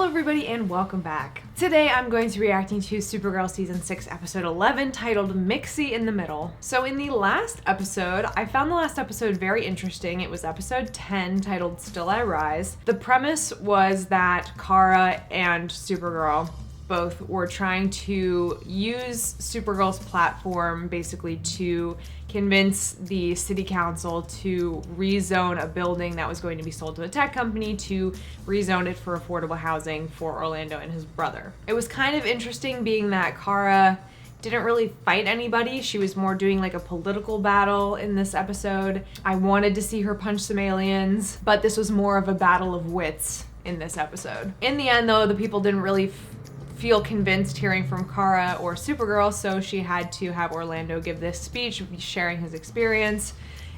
everybody and welcome back. Today I'm going to be reacting to Supergirl Season 6 Episode 11 titled Nyxly in the Middle. So in the last episode, I found the last episode very interesting. It was episode 10 titled Still I Rise. The premise was that Kara and Supergirl both were trying to use Supergirl's platform basically to convince the city council to rezone a building that was going to be sold to a tech company to rezone it for affordable housing for Orlando and his brother. It was kind of interesting being that Kara didn't really fight anybody. She was more doing like a political battle in this episode. I wanted to see her punch some aliens, but this was more of a battle of wits in this episode. In the end though, the people didn't really feel convinced hearing from Kara or Supergirl, so she had to have Orlando give this speech sharing his experience,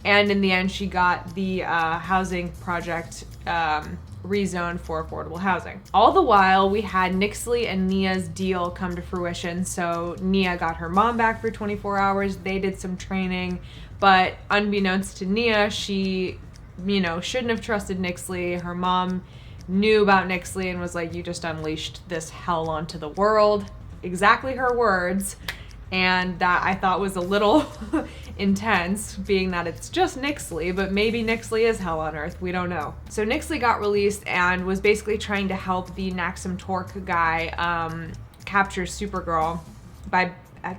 and in the end she got the housing project rezoned for affordable housing. All the while we had Nyxly and Nia's deal come to fruition. So Nia got her mom back for 24 hours, they did some training, but unbeknownst to Nia, she shouldn't have trusted Nyxly. Her mom knew about Nyxly and was like, you just unleashed this hell onto the world. Exactly her words. And that I thought was a little intense, being that it's just Nyxly, but maybe Nyxly is hell on earth, we don't know. So Nyxly got released and was basically trying to help the Naxum Torque guy capture Supergirl by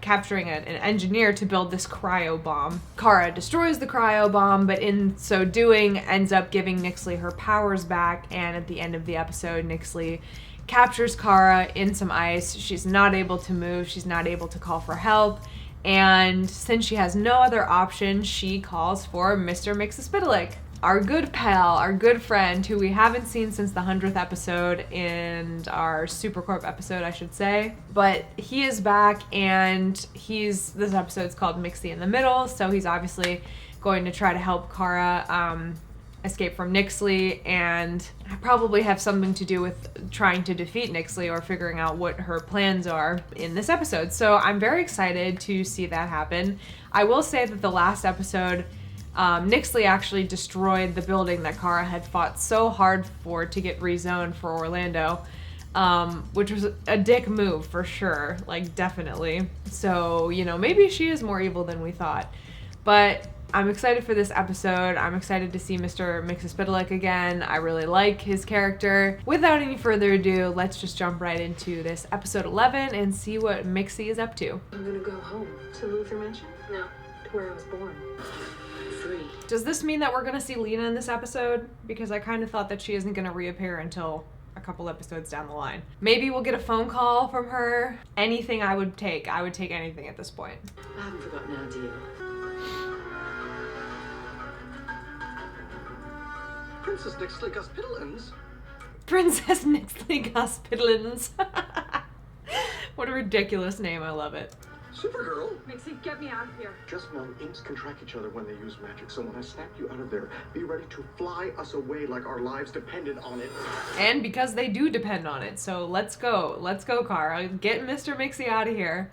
capturing an engineer to build this cryo bomb. Kara destroys the cryo bomb, but in so doing ends up giving Nyxly her powers back, and at the end of the episode, Nyxly captures Kara in some ice. She's not able to move, she's not able to call for help, and since she has no other option, she calls for Mr. Mxyzptlk, our good pal, our good friend, who we haven't seen since the 100th episode, and our Supercorp episode, I should say. But he is back, and this episode's called Nyxly in the Middle, so he's obviously going to try to help Kara escape from Nyxly, and probably have something to do with trying to defeat Nyxly or figuring out what her plans are in this episode. So I'm very excited to see that happen. I will say that the last episode, Nyxly actually destroyed the building that Kara had fought so hard for to get rezoned for Orlando, which was a dick move for sure, like definitely. So, maybe she is more evil than we thought. But I'm excited for this episode. I'm excited to see Mr. Mxyzptlk again. I really like his character. Without any further ado, let's just jump right into this episode 11 and see what Nyxly is up to. I'm gonna go home. To Luther Mansion? No, to where I was born. Free. Does this mean that we're gonna see Lena in this episode? Because I kind of thought that she isn't gonna reappear until a couple episodes down the line. Maybe we'll get a phone call from her. Anything I would take. I would take anything at this point. I haven't forgotten our deal. Princess Nyxly Guspitolins? Princess Nyxly Guspitolins. What a ridiculous name. I love it. Supergirl? Nyxly, get me out of here. Just know imps can track each other when they use magic, so when I snap you out of there, be ready to fly us away like our lives depended on it. And because they do depend on it, so let's go. Let's go, Kara. Get Mr. Nyxly out of here.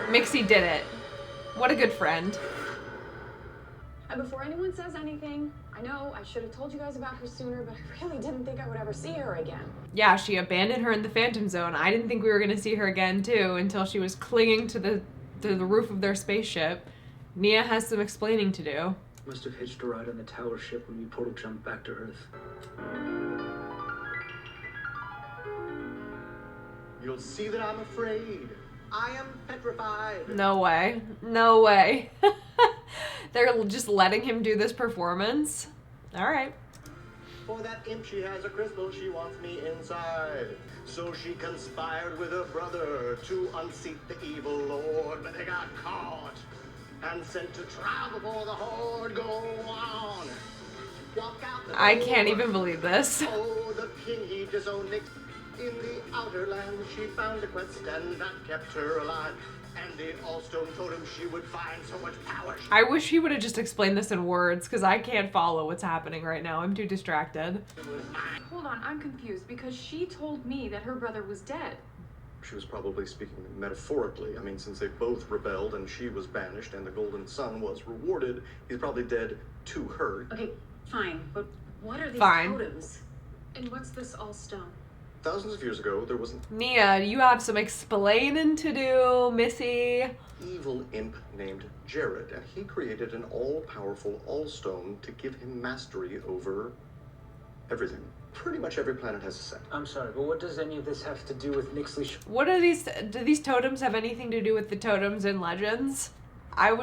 Nyxly did it. What a good friend. And before anyone says anything, I know I should have told you guys about her sooner, but I really didn't think I would ever see her again. Yeah, she abandoned her in the Phantom Zone. I didn't think we were going to see her again, too, until she was clinging to the roof of their spaceship. Nia has some explaining to do. Must have hitched a ride on the tower ship when we portal jumped back to Earth. You'll see that I'm afraid. I am petrified. No way. No way. They're just letting him do this performance? Alright. For that imp, she has a crystal, she wants me inside. So she conspired with her brother to unseat the evil lord, but they got caught and sent to trial before the horde. Go on. Walk out the door. I can't even believe this. Oh, the king, he disowned Nyx. In the outer land, she found a quest, and that kept her alive. And the Allstone told him she would find so much power. I wish he would have just explained this in words, because I can't follow what's happening right now. I'm too distracted. Hold on, I'm confused because she told me that her brother was dead. She was probably speaking metaphorically. I mean, since they both rebelled and she was banished and the golden sun was rewarded, he's probably dead to her. Okay, fine, but what are these Fine. totems? And what's this all stone? Thousands of years ago, there was an Nia, you have some explaining to do, Missy. evil imp named Jared, and he created an all-powerful all-stone to give him mastery over everything. Pretty much every planet has a set. I'm sorry, but what does any of this have to do with Nyxly? What are these? Do these totems have anything to do with the totems in Legends? That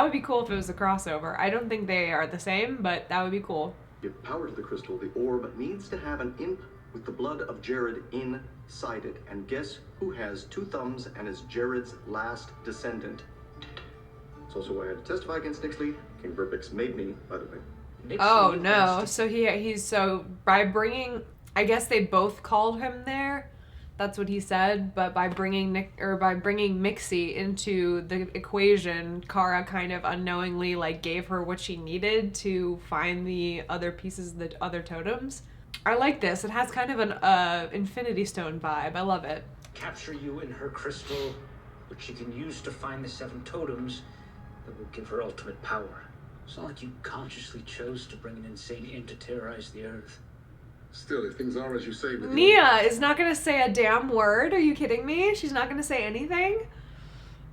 would be cool if it was a crossover. I don't think they are the same, but that would be cool. Give power to the crystal, the orb needs to have an imp with the blood of Jared inside it. And guess who has 2 thumbs and is Jared's last descendant? It's also why I had to testify against Nyxly. King Burbix made me, by the way. Nyxly Oh wants no! to- So he's so by bringing, I guess they both called him there. That's what he said. But by bringing Nyxly into the equation, Kara kind of unknowingly like gave her what she needed to find the other pieces, the other totems. I like this. It has kind of an Infinity Stone vibe. I love it. Capture you in her crystal, which she can use to find the 7 totems that will give her ultimate power. It's not like you consciously chose to bring an insane imp to terrorize the Earth. Still, if things are as you say with Nia is not gonna say a damn word. Are you kidding me? She's not gonna say anything?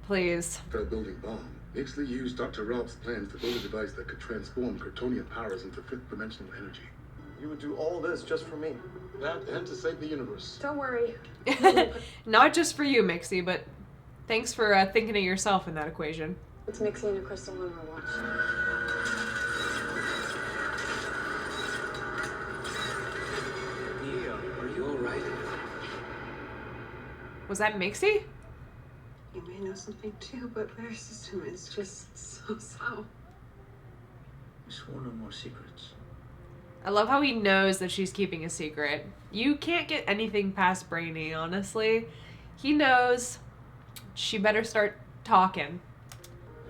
Please. the building bomb, Nyxly used Dr. Rob's plans to build a device that could transform Kryptonian powers into 5th dimensional energy. You would do all this just for me. That and to save the universe. Don't worry. Not just for you, Mixie, but thanks for thinking of yourself in that equation. It's Nyxly and a crystal on our watch. Nia, are you alright? Was that Mixie? You may know something too, but their system is just so slow. I swore no more secrets. I love how he knows that she's keeping a secret. You can't get anything past Brainy, honestly. He knows she better start talking.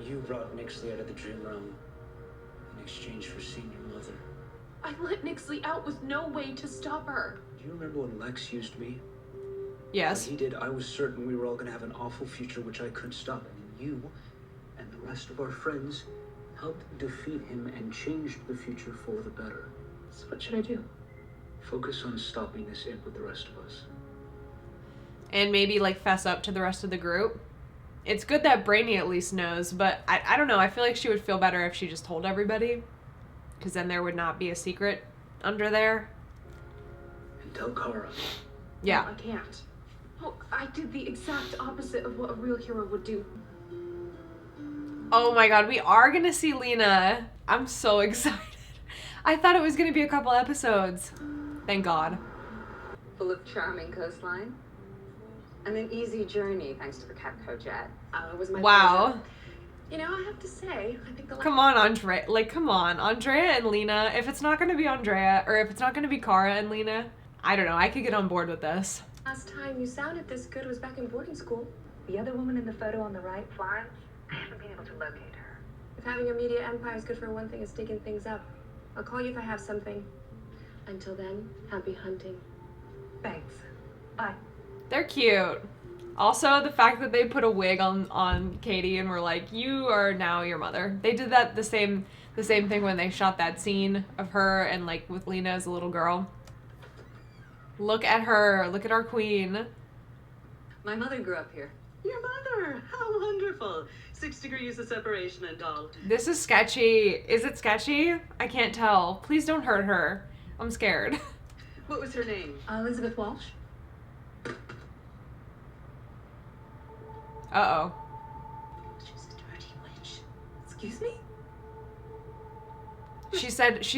You brought Nyxly out of the dream realm in exchange for seeing your mother. I let Nyxly out with no way to stop her. Do you remember when Lex used me? Yes. When he did, I was certain we were all going to have an awful future which I couldn't stop. And then you and the rest of our friends helped defeat him and changed the future for the better. So what should I do? Focus on stopping this imp with the rest of us. And maybe like fess up to the rest of the group. It's good that Brainy at least knows, but I don't know. I feel like she would feel better if she just told everybody. Because then there would not be a secret under there. And tell Kara. Yeah. No, I can't. Oh, I did the exact opposite of what a real hero would do. Oh my god, we are going to see Lena. I'm so excited. I thought it was going to be a couple episodes. Thank God. Full of charming coastline. And an easy journey thanks to the Capco jet. It was my Wow. pleasure. You know, I have to say, I think the Come on, Andrea. Like, come on. Andrea and Lena. If it's not going to be Andrea, or if it's not going to be Kara and Lena, I don't know. I could get on board with this. last time you sounded this good was back in boarding school. The other woman in the photo on the right, Florence, I haven't been able to locate her. If having a media empire is good for one thing, it's sticking things up. I'll call you if I have something. Until then, happy hunting. Thanks. Bye. They're cute. Also, the fact that they put a wig on Katie and were like, you are now your mother. They did that the same thing when they shot that scene of her and like with Lena as a little girl. Look at her. Look at our queen. My mother grew up here. Your mother! How wonderful! 6 degrees of separation and all. This is sketchy. Is it sketchy? I can't tell. Please don't hurt her. I'm scared. What was her name? Elizabeth Walsh? Uh-oh. She's a dirty witch. Excuse me? She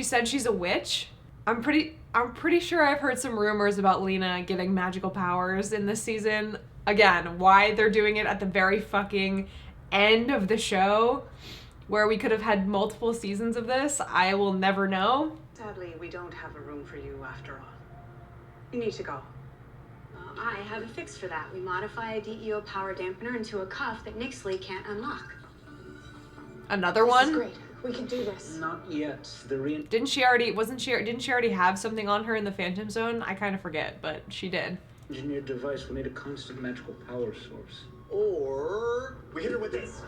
said she's a witch. I'm pretty sure I've heard some rumors about Lena getting magical powers in this season. Again, why they're doing it at the very fucking end of the show where we could have had multiple seasons of this, I will never know. Sadly, we don't have a room for you after all. You need to go. I have a fix for that. We modify a DEO power dampener into a cuff that Nyxly can't unlock. Another This is one? great. We can do this. Not yet. Didn't she already have something on her in the Phantom Zone? I kind of forget, but she did. Engineered device will need a constant magical power source. Or we hit her with this.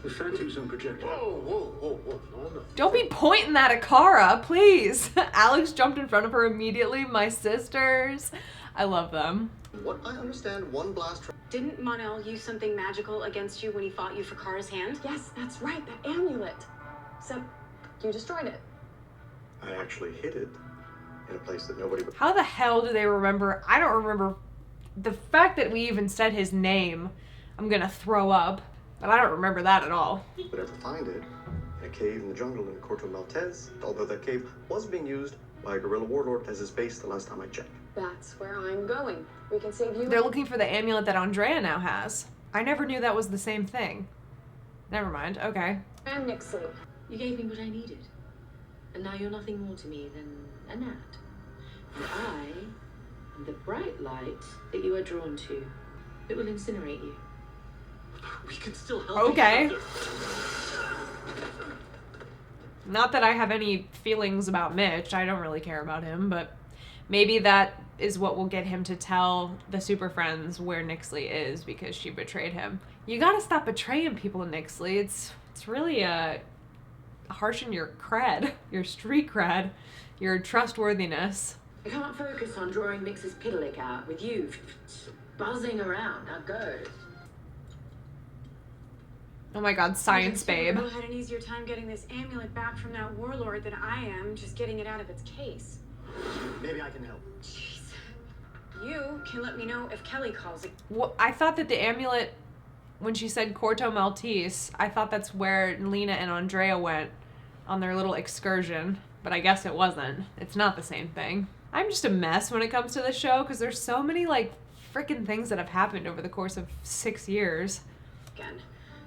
The Phantom Zone projector. Whoa. No. Don't be pointing that at Kara, please. Alex jumped in front of her immediately. My sisters. I love them. What I understand, one blast. Didn't Mon-El use something magical against you when he fought you for Kara's hand? Yes, that's right, that amulet. Except you destroyed it. I actually hid it in a place that nobody would. How the hell do they remember? I don't remember. The fact that we even said his name, I'm gonna throw up. But I don't remember that at all. Would ever find it in a cave in the jungle in Corto Maltese, although that cave was being used by a guerrilla warlord as his base the last time I checked. That's where I'm going. We can save you. They're looking for the amulet that Andrea now has. I never knew that was the same thing. Never mind, okay. And Nyxly. You gave me what I needed. And now you're nothing more to me than a gnat. And I am the bright light that you are drawn to. It will incinerate you. We can still help. Okay. Not that I have any feelings about Mitch. I don't really care about him, but maybe that is what will get him to tell the Super Friends where Nyxly is because she betrayed him. You gotta stop betraying people, Nyxly. It's really harshing your cred, your street cred, your trustworthiness. I can't focus on drawing Mix's piddlick out with you buzzing around. Now go. Oh my god, science babe. Supergirl had an easier time getting this amulet back from that warlord than I am just getting it out of its case. Maybe I can help. Jeez. You can let me know if Kelly calls it. Well, I thought that the amulet, when she said Corto Maltese, I thought that's where Lena and Andrea went on their little excursion, but I guess it wasn't. It's not the same thing. I'm just a mess when it comes to the show because there's so many like freaking things that have happened over the course of 6 years. Again.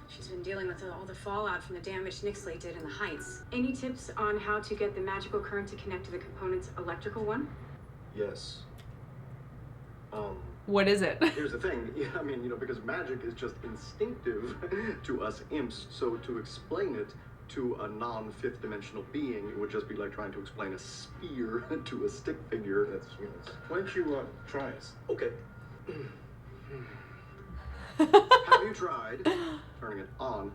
She's been dealing with all the fallout from the damage Nyxly did in the Heights. Any tips on how to get the magical current to connect to the component's electrical one? Yes. What is it? Here's the thing. I mean, because magic is just instinctive to us imps. So to explain it to a non-fifth dimensional being would just be like trying to explain a spear to a stick figure. That's, Why don't you try us? Okay. Have you tried turning it on,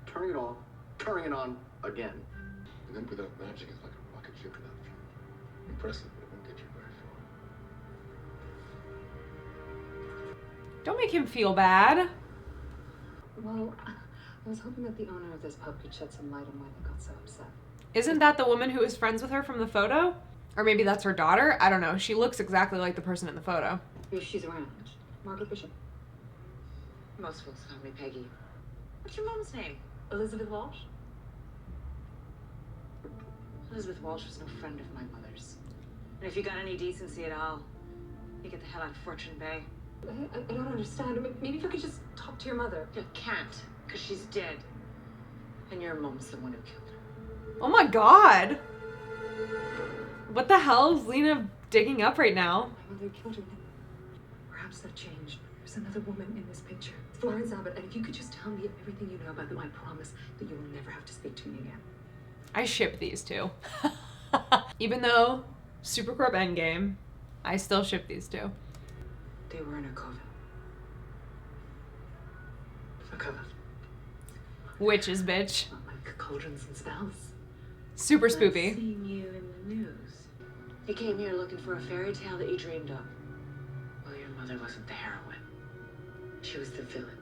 turning it off, turning it on again? And then without magic, it's like a rocket ship without fuel. Impressive, but it won't get you very far. Don't make him feel bad. Well, I was hoping that the owner of this pub could shed some light on why they got so upset. Isn't that the woman who was friends with her from the photo? Or maybe that's her daughter? I don't know. She looks exactly like the person in the photo. If she's around. Margaret Bishop. Most folks call me Peggy. What's your mom's name? Elizabeth Walsh? Elizabeth Walsh was no friend of my mother's. And if you got any decency at all, you get the hell out of Fortune Bay. I don't understand. Maybe if I could just talk to your mother. You can't, because she's dead. And your mom's the one who killed her. Oh my god! What the hell is Lena digging up right now? My mother killed her. Perhaps that changed. There's another woman in this picture. Florence Abbott, and if you could just tell me everything you know about them, I promise that you will never have to speak to me again. I ship these two. Even though Supercorp Endgame, I still ship these two. They were in a coven. A coven. Witches, bitch. Not like cauldrons and spells. Super I've spoopy. seen you in the news. You came here looking for a fairy tale that you dreamed of. Well, your mother wasn't the heroine. She was the villain.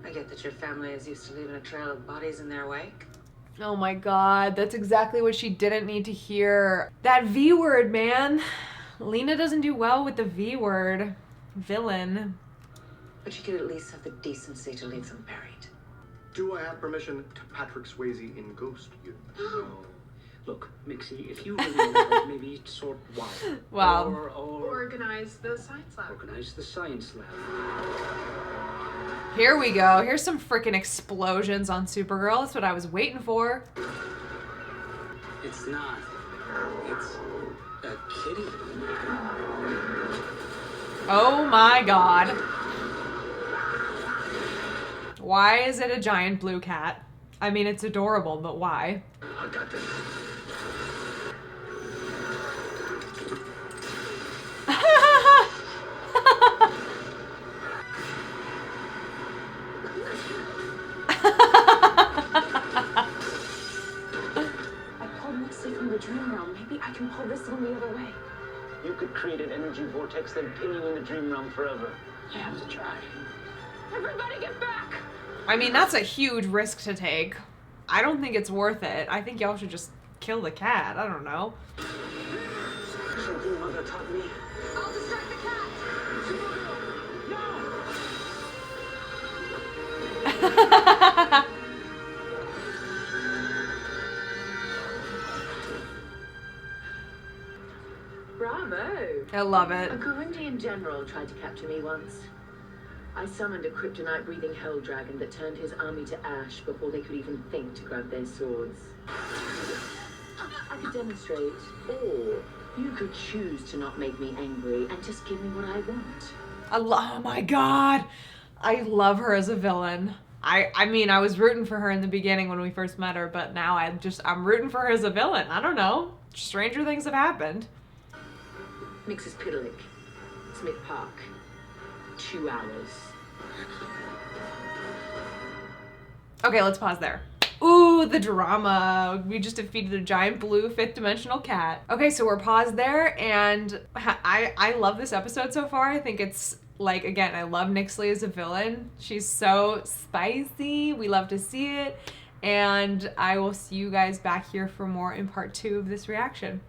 I get that your family is used to leaving a trail of bodies in their wake. Oh my god, that's exactly what she didn't need to hear. That V word, man. Lena doesn't do well with the V word. Villain. But you could at least have the decency to leave them buried. Do I have permission to Patrick Swayze in Ghost you? No. Look, Mixie, if you really want to maybe sort why. Wow. Or Organize the science lab. organize the science lab. Here we go. Here's some freaking explosions on Supergirl. That's what I was waiting for. It's not. It's a kitty. Oh my god. Why is it a giant blue cat? I mean, it's adorable, but why? I got this. dream realm. Maybe I can pull this one the other way. You could create an energy vortex, then pin you in the dream realm forever. I have to try. Everybody get back! I mean, that's a huge risk to take. I don't think it's worth it. I think y'all should just kill the cat. I don't know. Something Mother taught me. I'll distract the cat! Bravo! I love A it. Corinthian general tried to capture me once. I summoned a kryptonite-breathing hell dragon that turned his army to ash before they could even think to grab their swords. I could demonstrate, or you could choose to not make me angry and just give me what I want. Oh my god. I love her as a villain. I mean, I was rooting for her in the beginning when we first met her, but now I'm rooting for her as a villain. I don't know. Stranger things have happened. Mixes Piddalik, Smith Park, 2 hours. Okay, let's pause there. Ooh, the drama. We just defeated a giant blue 5th dimensional cat. Okay, so we're paused there, and I love this episode so far. I think it's, like, again, I love Nyxly as a villain. She's so spicy. We love to see it. And I will see you guys back here for more in part 2 of this reaction.